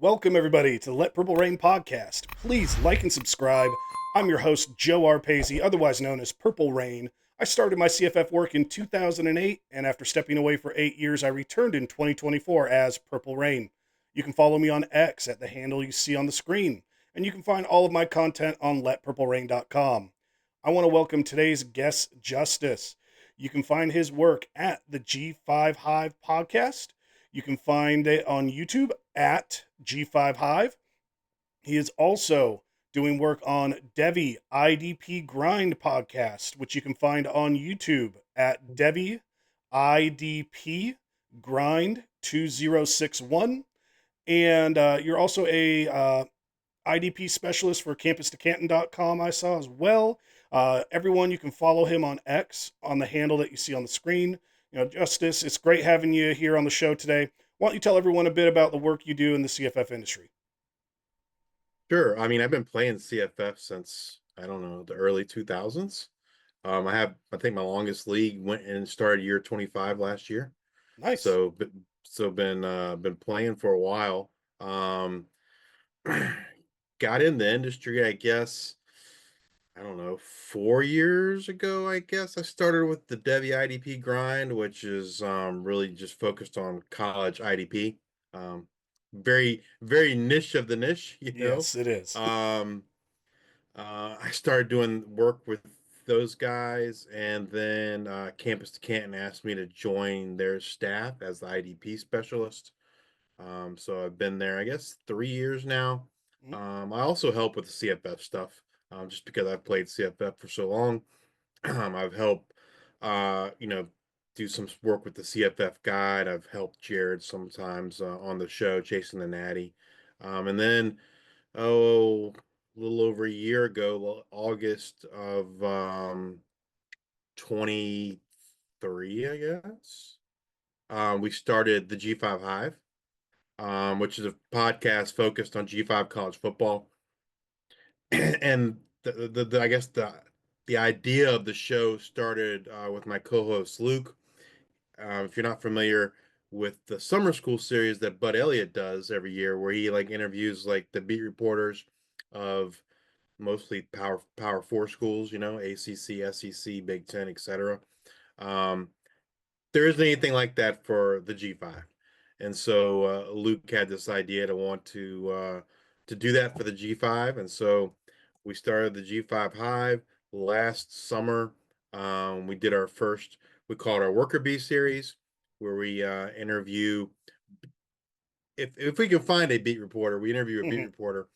Welcome, everybody, to the Let Purple Rain podcast. Please like and subscribe. I'm your host, Joe Arpasi, otherwise known as Purple Rain. I started my CFF work in 2008, and after stepping away for 8 years, I returned in 2024 as Purple Rain. You can follow me on X at the handle you see on the screen, and you can find all of my content on letpurplerain.com. I want to welcome today's guest, Justice. You can find his work at the G5 Hive podcast. You can find it on YouTube at G5 Hive. He is also doing work on Devi IDP Grind podcast, which you can find on YouTube at Devi IDP Grind 2061. And you're also a IDP specialist for campus2canton.com, I saw as well. Everyone, you can follow him on X on the handle that you see on the screen. Justice, it's great having you here on the show today. Why don't you tell everyone a bit about the work you do in the CFF industry? Sure. I mean, I've been playing CFF since, I don't know, the early 2000s. I think my longest league went and started year 25 last year. Nice. So been playing for a while. Got in the industry, I guess, I don't know, 4 years ago, I guess. I started with the Devi IDP grind, which is really just focused on college IDP. Um, very niche of the niche, you know. Yes, it is. Um, I started doing work with those guys, and then Campus to Canton asked me to join their staff as the IDP specialist. So I've been there, I guess, 3 years now. Mhm. I also help with the CFF stuff, just because I've played CFF for so long. I've helped, you know, do some work with the CFF guide. I've helped Jared sometimes on the show, Chasing the Natty. And then, oh, a little over a year ago, August of 23, I guess, we started the G5 Hive, which is a podcast focused on G5 college football. And I guess the idea of the show started with my co-host Luke. If you're not familiar with the summer school series that Bud Elliott does every year, where he like interviews like the beat reporters of mostly power four schools, ACC, SEC, Big Ten, etc. Um, there isn't anything like that for the G5, and so Luke had this idea to want to do that for the G5, and so we started the G5 Hive last summer. We did our first, we call it our Worker Bee series, where we interview, if we can find a beat reporter, we interview a beat Mhm. reporter.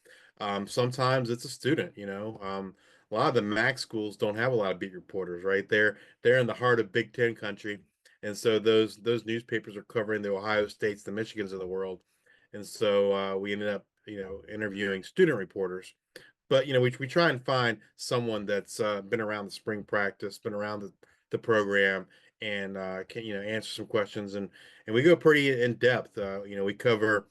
Sometimes it's a student, a lot of the MAC schools don't have a lot of beat reporters, right? They're in the heart of Big Ten country, and so those newspapers are covering the Ohio States, the Michigans of the world, and so we ended up, interviewing student reporters. But we try and find someone that's been around the spring practice, been around the program, and can answer some questions, and we go pretty in depth. We cover,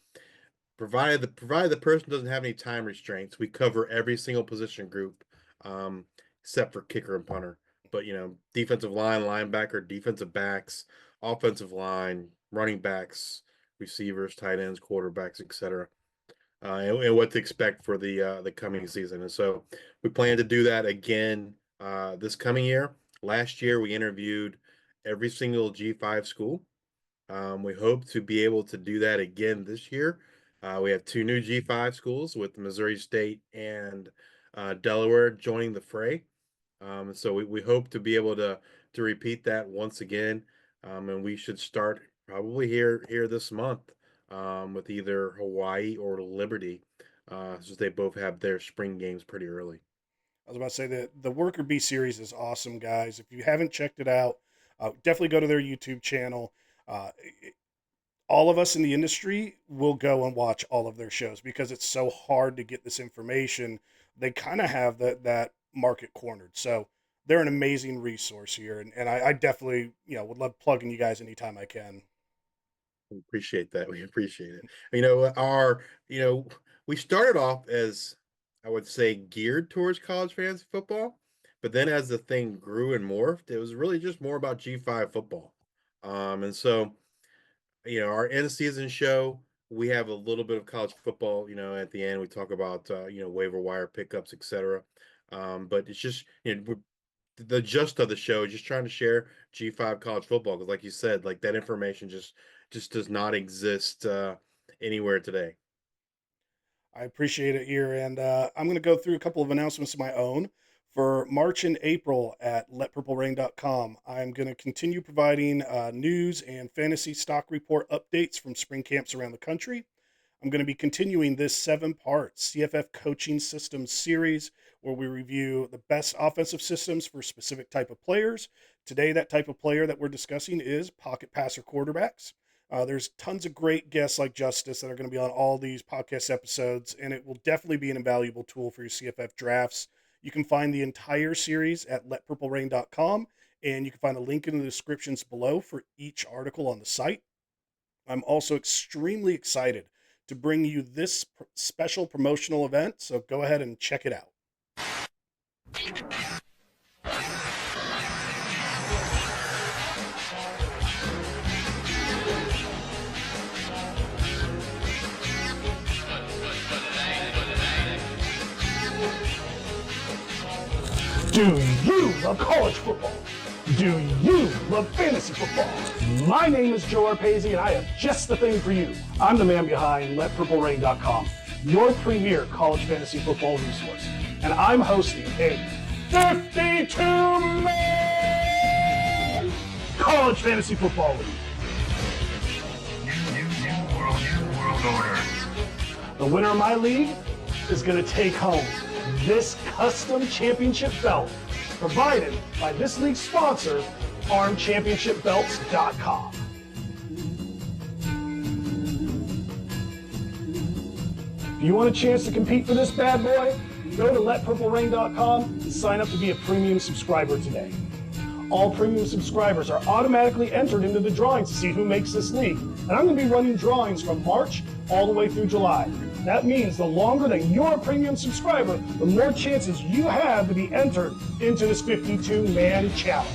provided the person doesn't have any time restraints, we cover every single position group, um, except for kicker and punter. But defensive line, linebacker, defensive backs, offensive line, running backs, receivers, tight ends, quarterbacks, etc. And what to expect for the coming season. And so we plan to do that again this coming year. Last year we interviewed every single G5 school. We hope to be able to do that again this year. We have two new G5 schools with Missouri State and Delaware joining the fray. So we hope to be able to repeat that once again. And we should start probably here this month, with either Hawaii or Liberty, since they both have their spring games pretty early. I was about to say that the Worker Bee series is awesome, guys. If you haven't checked it out, definitely go to their YouTube channel. Uh, all of us in the industry will go and watch all of their shows because it's so hard to get this information. They kind of have that market cornered. So they're an amazing resource here, and I definitely would love plugging you guys anytime I can. We appreciate that. We appreciate it. We started off as, I would say, geared towards college fantasy football, but then as the thing grew and morphed, it was really just more about G5 football. And so our end season show, we have a little bit of college football. At the end we talk about waiver wire pickups, etc. But it's just the gist of the show is just trying to share G5 college football because, like you said, like that information just does not exist anywhere today. I appreciate it here. And I'm going to go through a couple of announcements of my own. For March and April at letpurplerain.com, I'm going to continue providing news and fantasy stock report updates from spring camps around the country. I'm going to be continuing this 7-part CFF coaching systems series where we review the best offensive systems for specific type of players. Today, that type of player that we're discussing is pocket passer quarterbacks. There's tons of great guests like Justice that are going to be on all these podcast episodes, and it will definitely be an invaluable tool for your CFF drafts. You can find the entire series at letpurplerain.com, and you can find a link in the descriptions below for each article on the site. I'm also extremely excited to bring you this special promotional event, so go ahead and check it out. Do you love college football? Do you love fantasy football? My name is Joe Arpasi, and I have just the thing for you. I'm the man behind LetPurpleRain.com, your premier college fantasy football resource. And I'm hosting a 52-man college fantasy football league. World order. The winner of my league is going to take home this custom championship belt provided by this league's sponsor, armchampionshipbelts.com. If you want a chance to compete for this bad boy, go to letpurplerain.com and sign up to be a premium subscriber today. All premium subscribers are automatically entered into the drawings to see who makes this league. And I'm going to be running drawings from March all the way through July. That means the longer that you're a premium subscriber, the more chances you have to be entered into this 52-man challenge.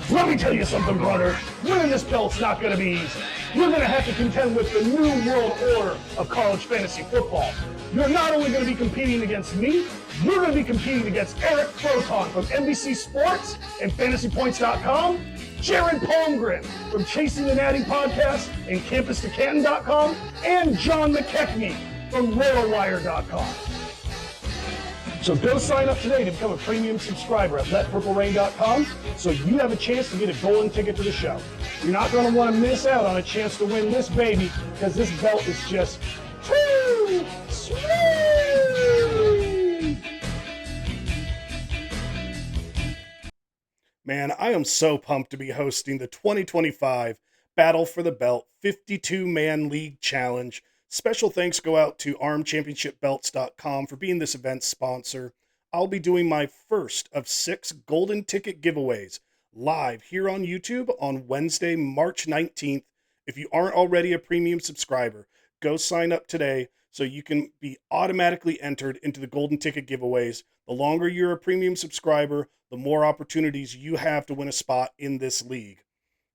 Let me tell you something, brother. Winning this belt's not going to be easy. You're going to have to contend with the new world order of college fantasy football. You're not only going to be competing against me, you're going to be competing against Eric Froton from NBC Sports and FantasyPoints.com, Jared Palmgren from Chasing the Natty Podcast and CampusToCanton.com, and John McKechnie from RotoWire.com. So go sign up today to become a premium subscriber at LetPurpleRain.com so you have a chance to get a golden ticket to the show. You're not going to want to miss out on a chance to win this baby because this belt is just too sweet. Man, I am so pumped to be hosting the 2025 Battle for the Belt 52-Man League Challenge. Special thanks go out to armchampionshipbelts.com for being this event's sponsor. I'll be doing my first of 6 golden ticket giveaways live here on YouTube on Wednesday, March 19th. If you aren't already a premium subscriber, go sign up today so you can be automatically entered into the golden ticket giveaways. The longer you're a premium subscriber, the more opportunities you have to win a spot in this league.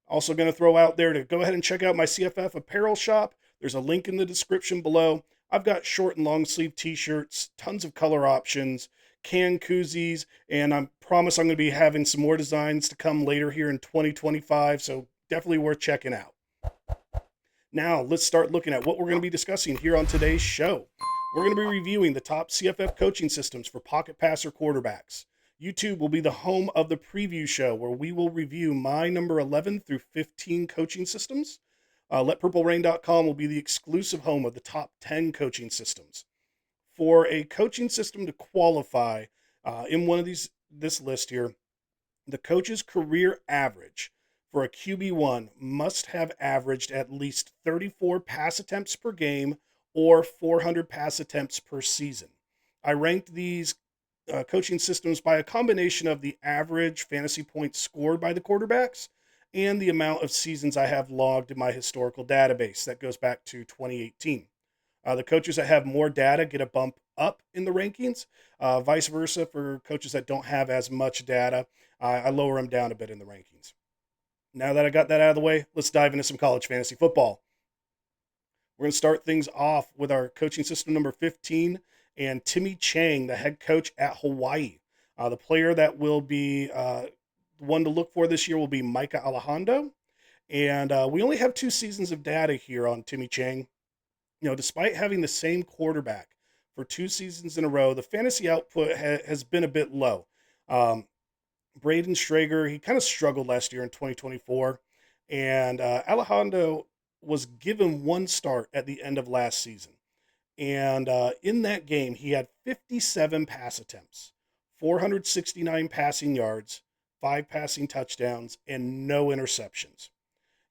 Also going to throw out there to go ahead and check out my CFF apparel shop. There's a link in the description below. I've got short and long sleeve t-shirts, tons of color options, can koozies, and I promise I'm going to be having some more designs to come later here in 2025, so definitely worth checking out. Now, let's start looking at what we're going to be discussing here on today's show. We're going to be reviewing the top CFF coaching systems for pocket passer quarterbacks. YouTube will be the home of the preview show where we will review my number 11 through 15 coaching systems. LetPurpleRain.com will be the exclusive home of the top 10 coaching systems. For a coaching system to qualify in one of this list here, the coach's career average for a QB1 must have averaged at least 34 pass attempts per game or 400 pass attempts per season. I ranked these coaching systems by a combination of the average fantasy points scored by the quarterbacks and the amount of seasons I have logged in my historical database that goes back to 2018. The coaches that have more data get a bump up in the rankings. Vice versa for coaches that don't have as much data, I lower them down a bit in the rankings. Now that I got that out of the way, let's dive into some college fantasy football. We're going to start things off with our coaching system number 15 and Timmy Chang, the head coach at Hawaii. The player that will be one to look for this year will be Micah Alejandro. And we only have 2 seasons of data here on Timmy Chang. Despite having the same quarterback for 2 seasons in a row, the fantasy output has been a bit low. Um, Braden Strager, he kind of struggled last year in 2024. And Alejandro was given one start at the end of last season. And in that game, he had 57 pass attempts, 469 passing yards, 5 passing touchdowns, and no interceptions.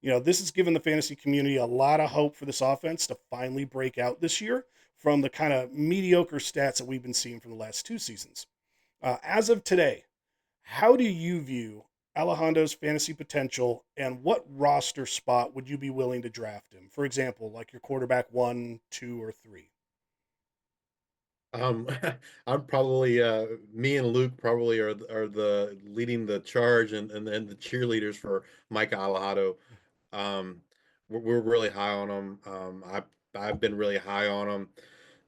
This has given the fantasy community a lot of hope for this offense to finally break out this year from the kind of mediocre stats that we've been seeing for the last 2 seasons. As of today, how do you view Alejandro's fantasy potential, and what roster spot would you be willing to draft him? For example, like your quarterback 1, 2, or 3. Um, I'm probably me and Luke probably are the leading the charge and the cheerleaders for Micah Alejado. Um, we're really high on him. I've been really high on him.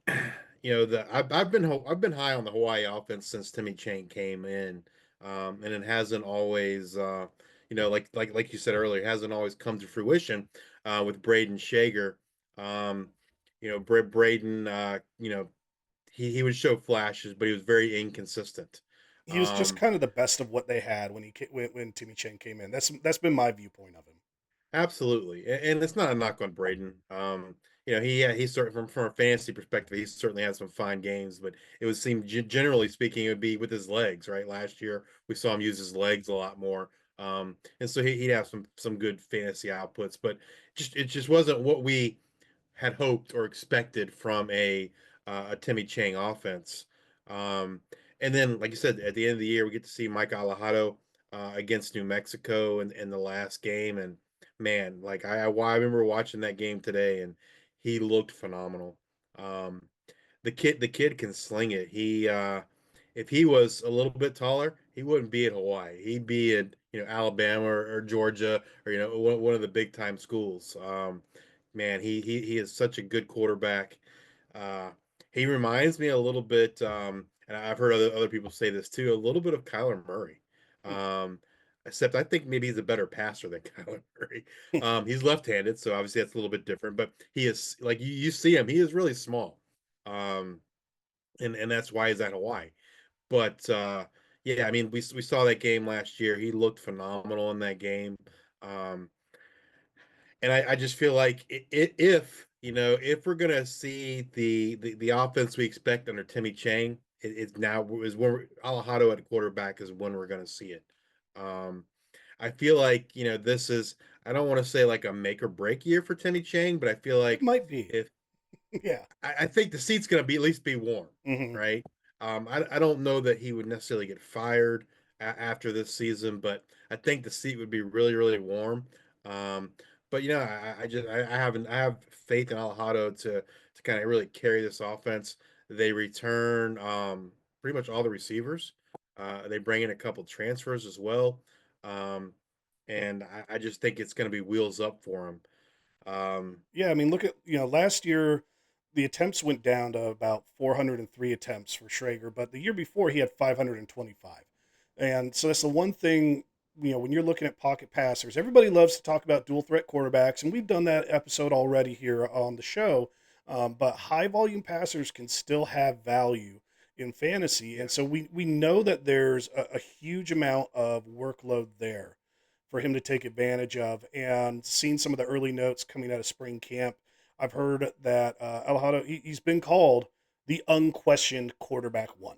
I've been high on the Hawaii offense since Timmy Chang came in, and it hasn't always like you said earlier, it hasn't always come to fruition with Braden Shager. Um, Braden, he would show flashes, but he was very inconsistent. He was just Um, kind of the best of what they had when Timmy Chang came in. That's been my viewpoint of him. Absolutely, and it's not a knock on Braden. He certainly from a fantasy perspective, he certainly had some fine games, but it would seem generally speaking, it would be with his legs. Right, last year we saw him use his legs a lot more, and so he'd have some good fantasy outputs, but it just wasn't what we had hoped or expected from a Timmy Chang offense. Um, and then, like you said, at the end of the year, we get to see Mike Alejado against New Mexico in the last game, and man, like I remember watching that game today, and he looked phenomenal. Um, the kid can sling it. If he was a little bit taller, he wouldn't be at Hawaii. He'd be at Alabama or Georgia or one of the big time schools. Man, he is such a good quarterback. Uh, he reminds me a little bit, and I've heard other people say this too, a little bit of Kyler Murray. Um, Except I think maybe he's a better passer than Kyler Murray. He's left-handed, so obviously that's a little bit different. But he is like you see him; he is really small, um, and that's why he's at Hawaii. But yeah, I mean, we saw that game last year. He looked phenomenal in that game. Um, and I just feel like if we're gonna see the offense we expect under Timmy Chang, it's now is when Alejado at quarterback is when we're gonna see it. Um, I feel like this is, I don't want to say like a make or break year for Timmy Chang, but I feel It like might be. if Yeah. I think the seat's going to be at least be warm, Hmm. right? I don't know that he would necessarily get fired after this season, but I think the seat would be really, really warm. Um, but I have faith in Alejado to kind of really carry this offense. They return pretty much all the receivers. They bring in a couple transfers as well, um, and I just think it's going to be wheels up for him. Um, Yeah, I mean, look at, last year the attempts went down to about 403 attempts for Schrager, but the year before he had 525. And so that's the one thing, when you're looking at pocket passers, everybody loves to talk about dual threat quarterbacks, and we've done that episode already here on the show. But high volume passers can still have value in fantasy. yeah. And so we know that there's a huge amount of workload there for him to take advantage of. And seeing some of the early notes coming out of spring camp, I've heard that Alejandro, he's been called the unquestioned quarterback one,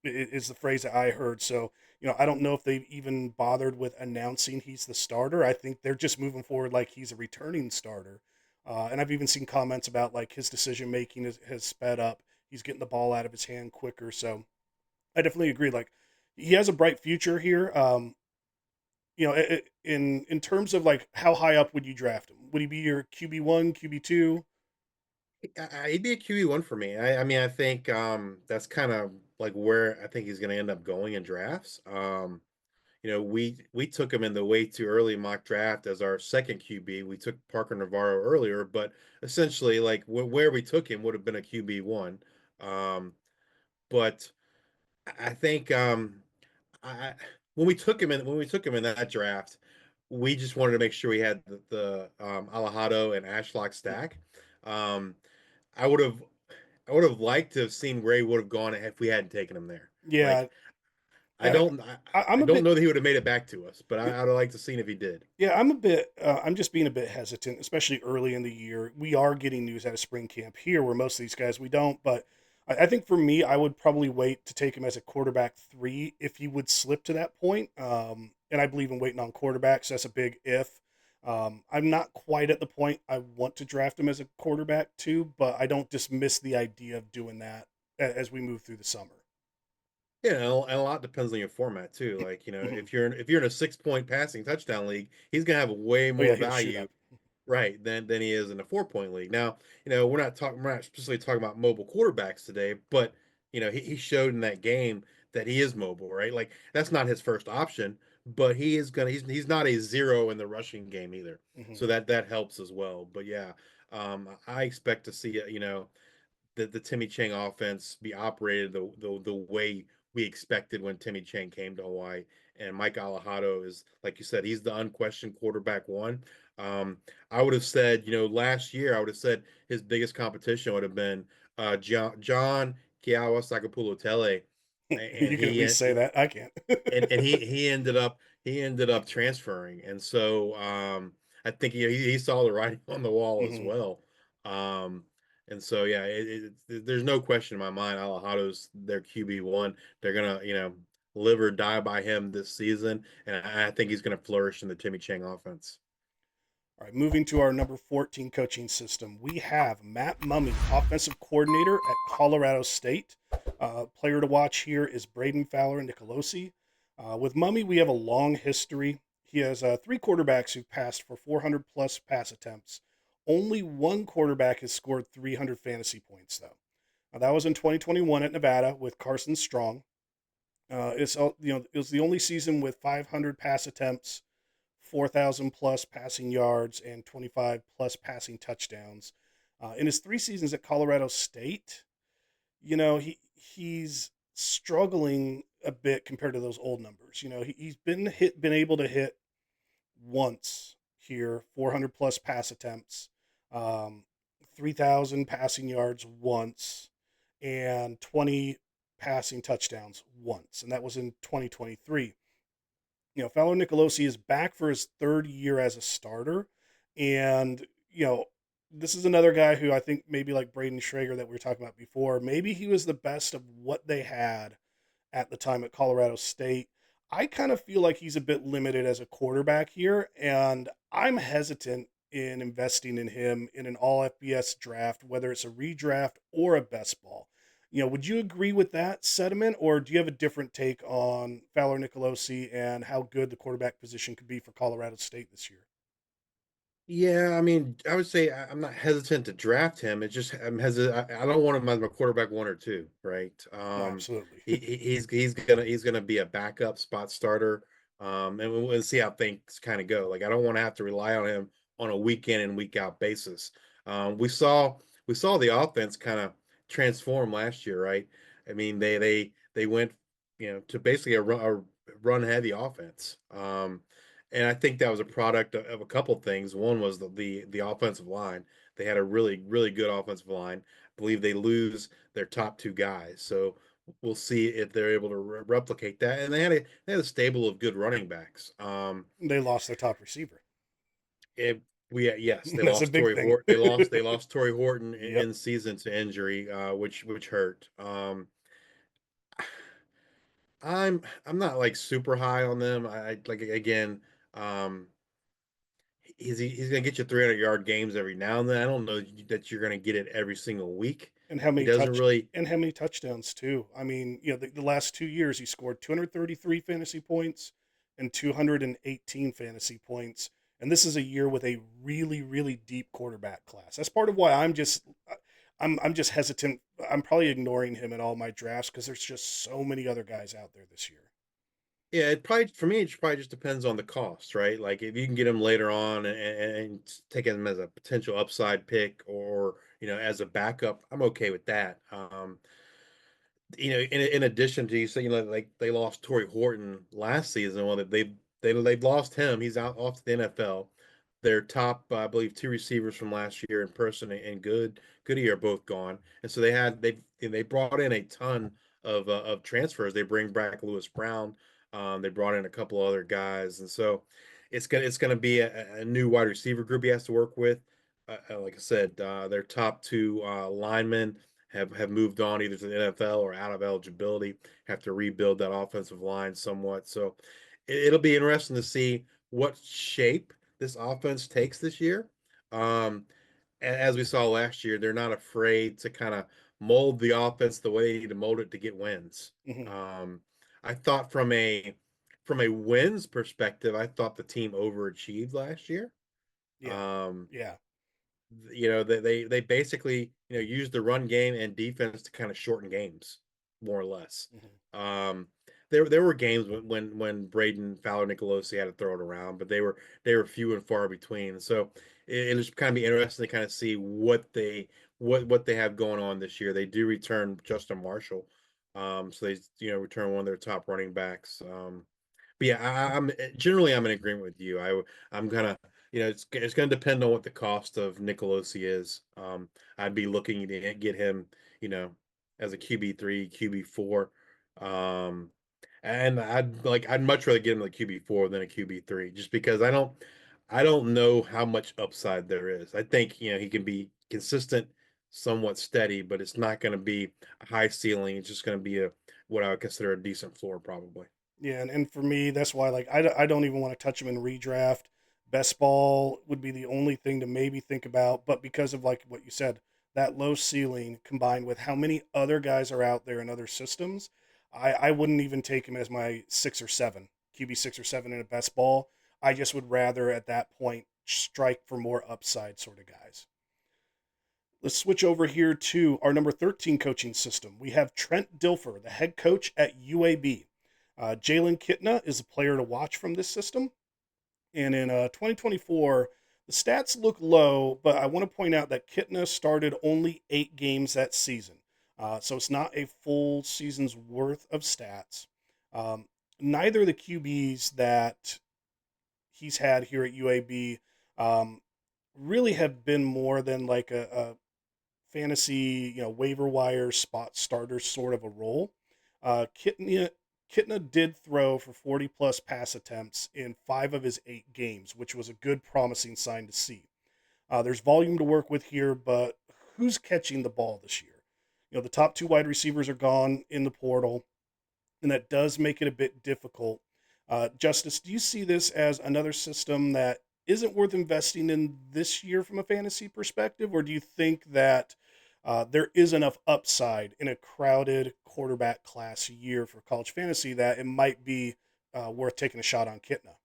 is the phrase that I heard. So, I don't know if they've even bothered with announcing he's the starter. I think they're just moving forward like he's a returning starter. And I've even seen comments about like his decision making has sped up. He's getting the ball out of his hand quicker. So I definitely agree. Like he has a bright future here. In terms of like how high up would you draft him? Would he be your QB1, QB2? He'd be a QB1 for me. I mean, I think that's kind of like where I think he's going to end up going in drafts. we took him in the way too early mock draft as our second QB. We took Parker Navarro earlier, but essentially, like where we took him would have been a QB1. Um, but I think I when we took him in that draft, we just wanted to make sure we had the Alejado and Ashlock stack. Um, I would have I would have liked to have seen where he would have gone if we hadn't taken him there. Yeah, Like uh, I I'm a don't bit. know that he would have made it back to us, but I'd have liked to seen if he did. Yeah, I'm a bit. I'm just being a bit hesitant, especially early in the year. We are getting news out of spring camp here, where most of these guys we don't. But I think for me, I would probably wait to take him as a quarterback 3 if he would slip to that point. And I believe in waiting on quarterbacks. That's a big if. I'm not quite at the point I want to draft him as a quarterback 2, but I don't dismiss the idea of doing that as we move through the summer. And a lot depends on your format too. Like, if you're in a 6 point passing touchdown league, he's gonna have way Oh yeah, more he'll shoot value, up. right, than he is in a 4 point league. Now, we're not specifically talking about mobile quarterbacks today, but he showed in that game that he is mobile, right? Like that's not his first option, but he's not a zero in the rushing game either. Hmm. So that helps as well. But yeah, I expect to see the Timmy Chang offense be operated the way we expected when Timmy Chang came to Hawaii. And Mike Alejado is, like you said, he's the unquestioned quarterback 1. Um, I would have said, last year, I would have said his biggest competition would have been John Kiawa Sakapulu Tele, and You can at he least say that. I can't. and he ended up transferring, and so I think he saw the writing on the wall as Hmm. well. Um, and so yeah, there's no question in my mind. Alejado's their QB1. They're gonna live or die by him this season, and I think he's gonna flourish in the Timmy Chang offense. All right, moving to our number 14 coaching system, we have Matt Mumme, offensive coordinator at Colorado State. Player to watch here is Braden Fowler and Nicolosi. With Mumme, we have a long history. He has 3 quarterbacks who passed for 400 plus pass attempts. Only one quarterback has scored 300 fantasy points, though. That was in 2021 at Nevada with Carson Strong. It was the only season with 500 pass attempts, 4,000 plus passing yards, and 25 plus passing touchdowns. In his 3 seasons at Colorado State, he's struggling a bit compared to those old numbers. He's been able to hit once here, 400 plus pass attempts, um, 3,000 passing yards once, and 20 passing touchdowns once, and that was in 2023. Fowler Nicolosi is back for his 3rd year as a starter. And, this is another guy who I think maybe like Braden Schrager that we were talking about before, maybe he was the best of what they had at the time at Colorado State. I kind of feel like he's a bit limited as a quarterback here, and I'm hesitant in investing in him in an all FBS draft, whether it's a redraft or a best ball. Would you agree with that sentiment, or do you have a different take on Fowler Nicolosi and how good the quarterback position could be for Colorado State this year? Yeah, I mean, I would say I'm not hesitant to draft him. It's just I'm hesitant. I don't want him as my quarterback 1 or 2, right? Absolutely. He's gonna be a backup spot starter, and we'll see how things kind of go. Like I don't want to have to rely on him on a week in and week out basis. We saw the offense kind of transform last year, right? I mean, they went to basically a run heavy offense. And I think that was a product of a couple things. One was the offensive line. They had a really really good offensive line. I believe they lose their top 2 guys, so we'll see if they're able to replicate that. And they had a stable of good running backs. They lost their top receiver. It, we Yes, they That's a lost big Torrey thing. Horton. They lost Torrey Horton Yep. in season to injury, which hurt. I'm not like super high on them. I like again. Um, he's gonna get you 300-yard games every now and then. I don't know that you're gonna get it every single week. And how He many doesn't touch really. and how many touchdowns too? I mean, the last 2 years he scored 233 fantasy points and 218 fantasy points. And this is a year with a really, really deep quarterback class. That's part of why I'm just hesitant. I'm probably ignoring him in all my drafts because there's just so many other guys out there this year. Yeah, it probably for me, it probably just depends on the cost, right? Like if you can get him later on and take him as a potential upside pick or as a backup, I'm okay with that. In addition to you say, like they lost Torrey Horton last season. Well, they've lost him. He's out off to the NFL. Their top, I believe, two receivers from last year in person and Goody are both gone, and so they brought in a ton of transfers. They bring back Lewis Brown. They brought in a couple other guys, and so it's gonna be a new wide receiver group he has to work with. Like I said, their top two linemen have moved on either to the NFL or out of eligibility, have to rebuild that offensive line somewhat. So it'll be interesting to see what shape this offense takes this year. Um, as we saw last year, they're not afraid to kind of mold the offense the way they need to mold it to get wins. Hmm. I thought from a wins perspective, I thought the team overachieved last year. Yeah. Um, Yeah. they basically use the run game and defense to kind of shorten games more or less. Hmm. um there were games when Braden Fowler Nicolosi had to throw it around, but they were few and far between. So it'll just kind of be interesting to kind of see what they have going on this year. They do return Justin Marshall, so they return one of their top running backs. But yeah, I'm in agreement with you. I'm gonna it's gonna depend on what the cost of Nicolosi is. I'd be looking to get him, you know, as a QB3, QB4. Um, and I'd much rather get him a QB4 than a QB3, just because I don't know how much upside there is. I think he can be consistent, somewhat steady, but it's not going to be a high ceiling. It's just going to be a what I would consider a decent floor, probably. Yeah, and for me, that's why like I don't even want to touch him in redraft. Best ball would be the only thing to maybe think about, but because of like what you said, that low ceiling combined with how many other guys are out there in other systems, I wouldn't even take him as my 6 or 7 QB 6 or 7 in a best ball. I just would rather at that point strike for more upside sort of guys. Let's switch over here to our number 13 coaching system. We have Trent Dilfer, the head coach at UAB. Jalen Kitna is a player to watch from this system. And in 2024, the stats look low, but I want to point out that Kitna started only 8 games that season. So it's not a full season's worth of stats. Um, Neither of the QBs that he's had here at UAB um, really have been more than like a fantasy, waiver wire spot starter sort of a role. Kitna did throw for 40 plus pass attempts in 5 of his 8 games, which was a good promising sign to see. There's volume to work with here, but who's catching the ball this year? The top 2 wide receivers are gone in the portal, and that does make it a bit difficult. Justice, do you see this as another system that isn't worth investing in this year from a fantasy perspective, or do you think that there is enough upside in a crowded quarterback class year for college fantasy that it might be worth taking a shot on Kitna?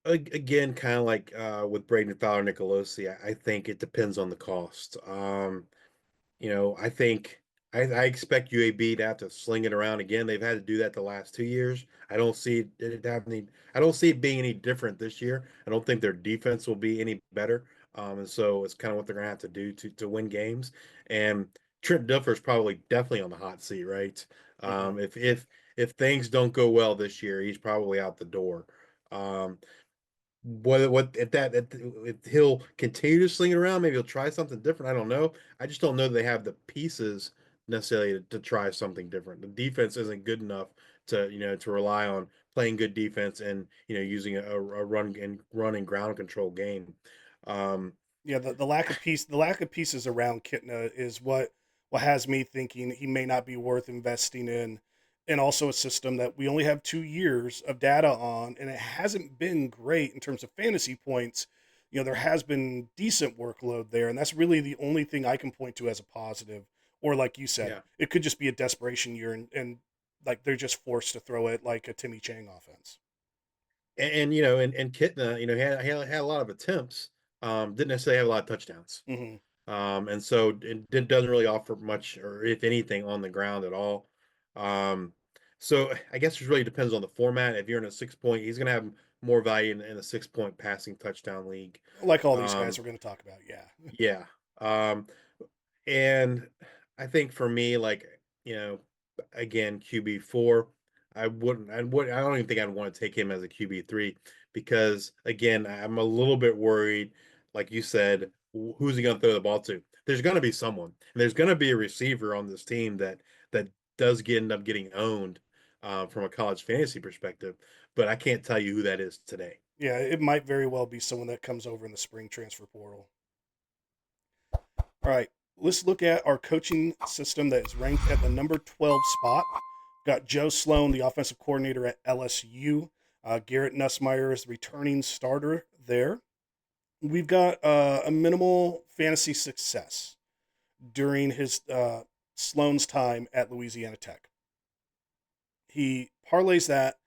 Again, kind of like with Braden Fowler Nicolosi, I think it depends on the cost. I think I expect UAB to have to sling it around again. They've had to do that the last 2 years. I don't see it happening. I don't see it being any different this year. I don't think their defense will be any better. And so it's kind of what they're gonna have to do to win games. And Trent Dilfer is probably definitely on the hot seat, right? Hmm. If things don't go well this year, he's probably out the door. Um, what if he'll continue to sling it around, maybe he'll try something different. I don't know. I just don't know that they have the pieces necessarily to try something different. The defense isn't good enough to rely on playing good defense and using a run and ground control game. Um, Yeah, the lack of pieces around Kitna is what has me thinking he may not be worth investing in, and also a system that we only have 2 years of data on, and it hasn't been great in terms of fantasy points. There has been decent workload there, and that's really the only thing I can point to as a positive. Or like you said, yeah, it could just be a desperation year, and like they're just forced to throw it like a Timmy Chang offense. and Kitna, he had a lot of attempts, didn't necessarily have a lot of touchdowns. Hmm. And so it doesn't really offer much, or if anything, on the ground at all. Um, So I guess it really depends on the format. If you're in a 6 point, he's going to have more value in a 6 point passing touchdown league. Like all these guys Um, we're going to talk about. Yeah. yeah. Um, and I think for me, like, you know, again, QB4, I don't even think I'd want to take him as a QB3 because, again, I'm a little bit worried, like you said, who's he going to throw the ball to? There's going to be someone, and there's going to be a receiver on this team that does end up getting owned from a college fantasy perspective, but I can't tell you who that is today. Yeah, it might very well be someone that comes over in the spring transfer portal. All right, let's look at our coaching system that is ranked at the number 12 spot. Got Joe Sloan, the offensive coordinator at LSU. Garrett Nussmeier is the returning starter there. We've got a minimal fantasy success during his Sloan's time at Louisiana Tech. He parlays that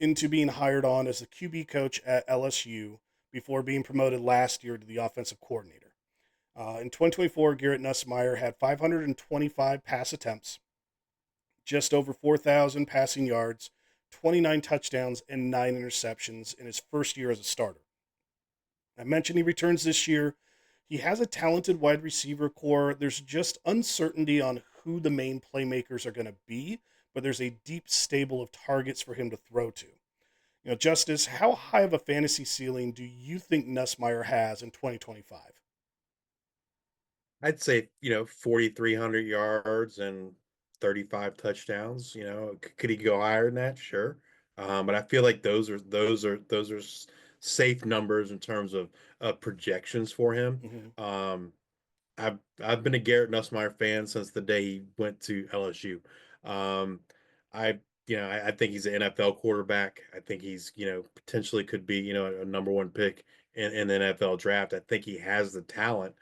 into being hired on as the QB coach at LSU before being promoted last year to the offensive coordinator. In 2024, Garrett Nussmeier had 525 pass attempts, just over 4,000 passing yards, 29 touchdowns, and 9 interceptions in his first year as a starter. I mentioned he returns this year. He has a talented wide receiver core. There's just uncertainty on who the main playmakers are going to be, but there's a deep stable of targets for him to throw to. Justice, how high of a fantasy ceiling do you think Nussmeier has in 2025? I'd say, 4,300 yards and 35 touchdowns. Could he go higher than that? Sure. But I feel like those are safe numbers in terms of projections for him. Mm-hmm. I've been a Garrett Nussmeier fan since the day he went to LSU. Um, I I think he's an NFL quarterback. I think he's potentially could be a number one pick in the NFL draft. I think he has the talent,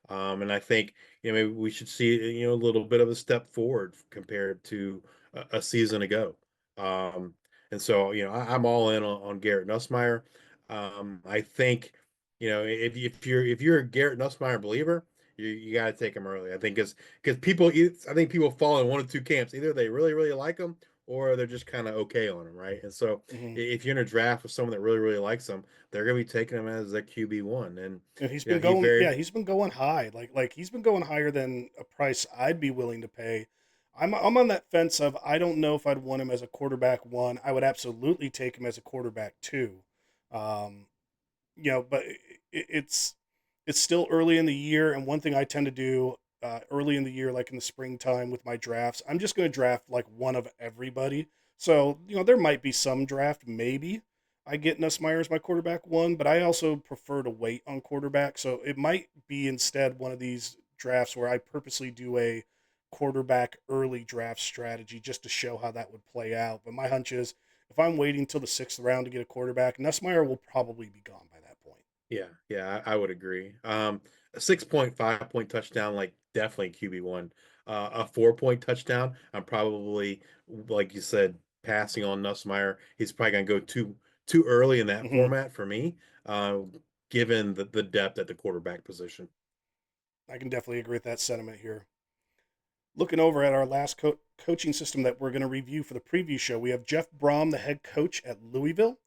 and I think maybe we should see a little bit of a step forward compared to a season ago. Um, and so I'm all in on Garrett Nussmeier. I think if you're a Garrett Nussmeier believer, you got to take him early. I think because I think people fall in one of two camps. Either they really really like him, or they're just kind of okay on him, right? And so Mm-hmm. if you're in a draft with someone that really really likes him, they're going to be taking him as their QB1. And And he's you been know he going, yeah, very he's been going high. Like he's been going higher than a price I'd be willing to pay. I'm on that fence of I don't know if I'd want him as a quarterback one. I would absolutely take him as a quarterback two. Um, but it's still early in the year, and one thing I tend to do early in the year, like in the springtime with my drafts, I'm just going to draft like one of everybody. So there might be some draft maybe I get Nussmeier as my quarterback one, but I also prefer to wait on quarterback. So it might be instead one of these drafts where I purposely do a quarterback early draft strategy just to show how that would play out. But my hunch is if I'm waiting till the 6th round to get a quarterback, Nussmeier will probably be gone by that point. yeah, I would agree. A 6 point, 5 point touchdown, like definitely QB1. A 4 point touchdown, I'm probably, like you said, passing on Nussmeier. He's probably gonna go too early in that Hmm. format for me, uh, given the depth at the quarterback position. I can definitely agree with that sentiment here. Looking over at our last coaching system that we're going to review for the preview show, we have Jeff Brohm, the head coach at Louisville.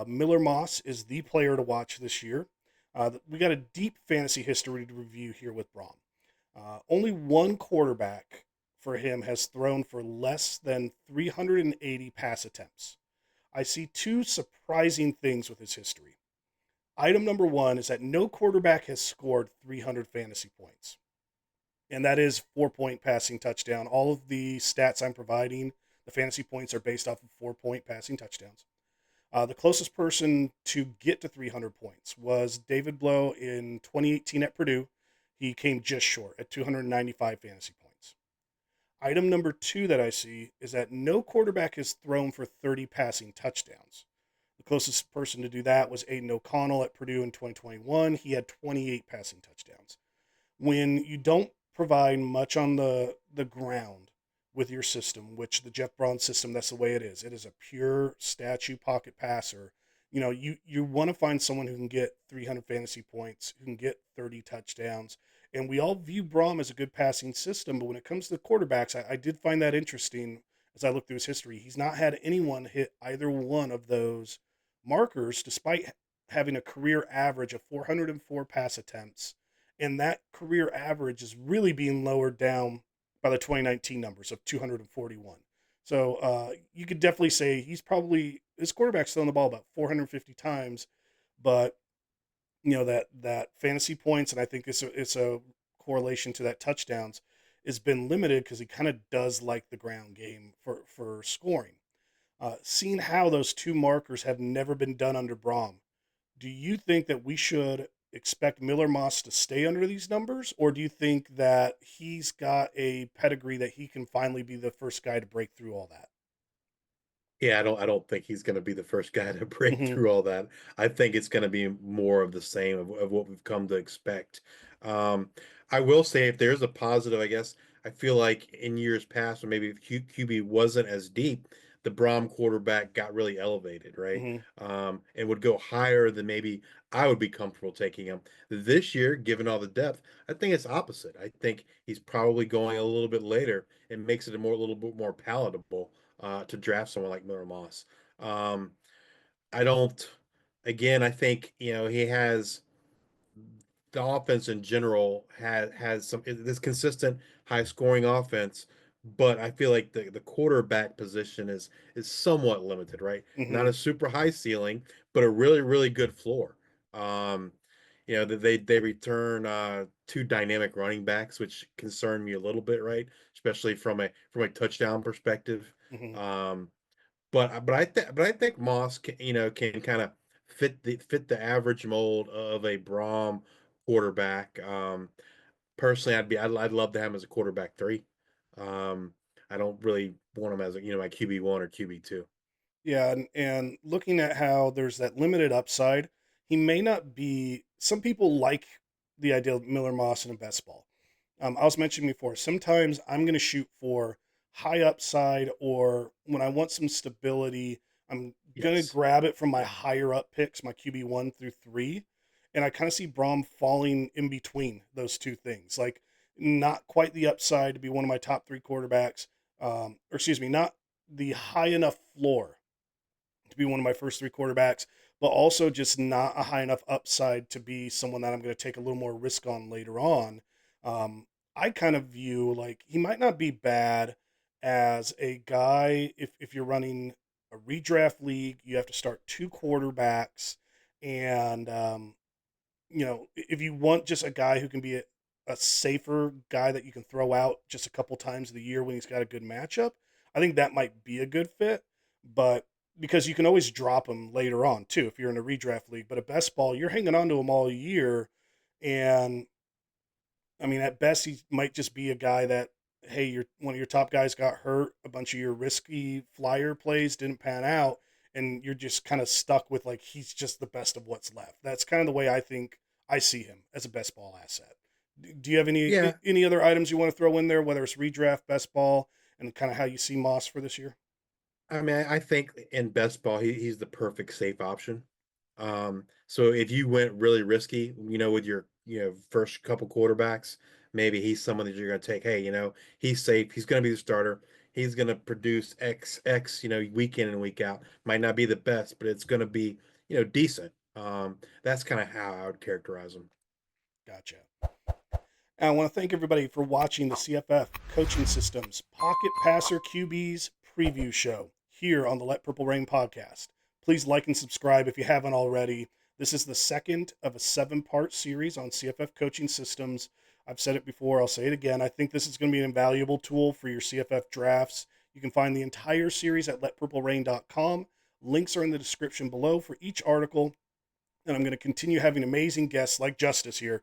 Miller Moss is the player to watch this year. We got a deep fantasy history to review here with Brohm. Only one quarterback for him has thrown for less than 380 pass attempts. I see two surprising things with his history. Item number one is that no quarterback has scored 300 fantasy points, and that is 4 point passing touchdown. All of the stats I'm providing, the fantasy points are based off of 4 point passing touchdowns. The closest person to get to 300 points was David Blow in 2018 at Purdue. He came just short at 295 fantasy points. Item number two that I see is that no quarterback has thrown for 30 passing touchdowns. The closest person to do that was Aiden O'Connell at Purdue in 2021. He had 28 passing touchdowns. When you don't provide much on the ground with your system, which the Jeff Braun system, that's the way it is. It is a pure statue pocket passer. You want to find someone who can get 300 fantasy points, who can get 30 touchdowns. And we all view Braum as a good passing system, but when it comes to the quarterbacks, I did find that interesting as I look through his history, he's not had anyone hit either one of those markers, despite having a career average of 404 pass attempts. And that career average is really being lowered down by the 2019 numbers of 241. So you could definitely say his quarterback's throwing the ball about 450 times, but that fantasy points, and I think it's a correlation to that touchdowns, has been limited because he kind of does like the ground game for scoring. Seeing how those two markers have never been done under Brohm, do you think that we should expect Miller Moss to stay under these numbers, or do you think that he's got a pedigree that he can finally be the first guy to break through all that? Yeah, I don't think he's going to be the first guy to break Hmm. through all that. I think it's going to be more of the same of what we've come to expect. Um, I will say, if there's a positive, I guess I feel like in years past, or maybe if QB wasn't as deep, the Brohm quarterback got really elevated, right? Hmm. And would go higher than maybe I would be comfortable taking him. This year, given all the depth, I think it's opposite. I think he's probably going a little bit later and makes it a little bit more palatable to draft someone like Miller Moss. Um, I don't. Again, I think he has the offense in general has some this consistent high scoring offense, but I feel like the quarterback position is somewhat limited, right? Not Hmm. a super high ceiling, but a really good floor. Um, they return two dynamic running backs, which concern me a little bit, right? Especially from a touchdown perspective. Hmm. Um, but I think Moss can kind of fit the average mold of a Brohm quarterback. Personally, I'd love to have him as a quarterback three. Um, I don't really want him as my QB1 or QB2. Yeah, and looking at how there's that limited upside, he may not be. Some people like the idea of Miller Moss in a best ball. I was mentioning before, sometimes I'm going to shoot for high upside, or when I want some stability, I'm going to Yes. grab it from my higher up picks, my QB1 through 3. And I kind of see Brohm falling in between those two things. Like, not quite the upside to be one of my top 3 quarterbacks, or excuse me, not the high enough floor to be one of my first 3 quarterbacks, but also just not a high enough upside to be someone that I'm going to take a little more risk on later on. Um, I kind of view like he might not be bad as a guy if you're running a redraft league, you have to start 2 quarterbacks, and if you want just a guy who can be a safer guy that you can throw out just a couple times of the year when he's got a good matchup, I think that might be a good fit. But because you can always drop him later on too if you're in a redraft league. But a best ball, you're hanging on to him all year, and I mean, at best, he might just be a guy that, hey, one of your top guys got hurt, a bunch of your risky flyer plays didn't pan out, and you're just kind of stuck with like he's just the best of what's left. That's kind of the way I think I see him as a best ball asset. Do you have Yeah. any other items you want to throw in there, whether it's redraft, best ball, and kind of how you see Moss for this year? I mean, I think in best ball, he's the perfect safe option. So if you went really risky, with your first couple quarterbacks, maybe he's someone that you're going to take. Hey, he's safe. He's going to be the starter. He's going to produce X, week in and week out. Might not be the best, but it's going to be decent. That's kind of how I would characterize him. Gotcha. And I want to thank everybody for watching the CFF Coaching Systems Pocket Passer QBs preview show here on the Let Purple Rain podcast. Please like and subscribe if you haven't already. This is the second of a 7-part series on CFF coaching systems. I've said it before, I'll say it again. I think this is going to be an invaluable tool for your CFF drafts. You can find the entire series at letpurplerain.com. Links are in the description below for each article, and I'm going to continue having amazing guests like Justice here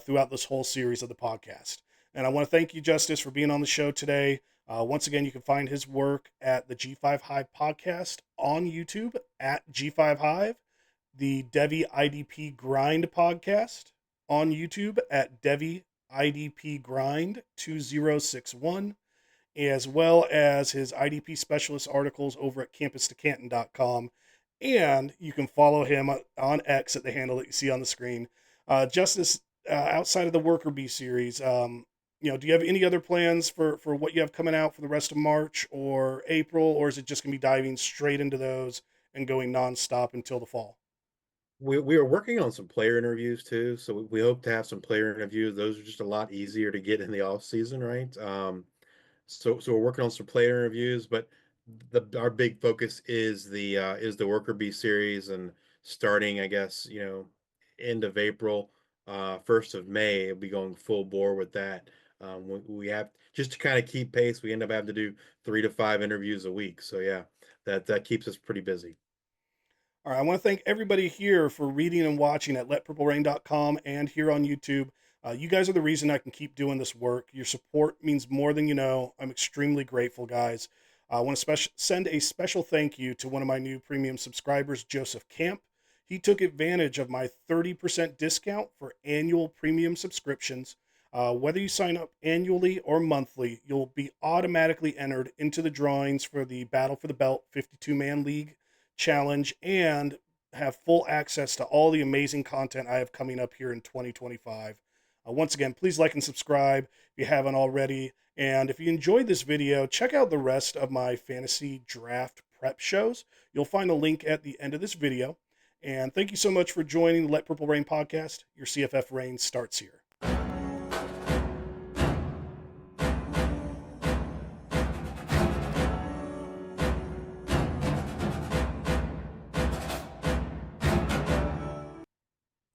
throughout this whole series of the podcast. And I want to thank you, Justice, for being on the show today. Once again, you can find his work at the G5 Hive podcast on YouTube at G5 Hive, the Devi IDP Grind podcast on YouTube at Devi IDP Grind 2061, as well as his IDP specialist articles over at campustocanton.com. And you can follow him on X at the handle that you see on the screen. Justice, outside of the Worker Bee series, do you have any other plans for what you have coming out for the rest of March or April, or is it just going to be diving straight into those and going nonstop until the fall? We are working on some player interviews too, so we hope to have some player interviews. Those are just a lot easier to get in the off season, right? So we're working on some player interviews, but our big focus is the worker bee series, and starting, I guess, end of April, 1st of May, we'll be going full bore with that. We have, just to kind of keep pace, we end up having to do 3 to 5 interviews a week. So yeah, that keeps us pretty busy. All right, I want to thank everybody here for reading and watching at letpurplerain.com and here on YouTube. You guys are the reason I can keep doing this work. Your support means more than you know. I'm extremely grateful, guys. I want to send a special thank you to one of my new premium subscribers, Joseph Camp. He took advantage of my 30% discount for annual premium subscriptions. Whether you sign up annually or monthly, you'll be automatically entered into the drawings for the Battle for the Belt 52-man league challenge and have full access to all the amazing content I have coming up here in 2025. Once again, please like and subscribe if you haven't already. And if you enjoyed this video, check out the rest of my fantasy draft prep shows. You'll find a link at the end of this video. And thank you so much for joining the Let Purple Rain podcast. Your CFF reign starts here.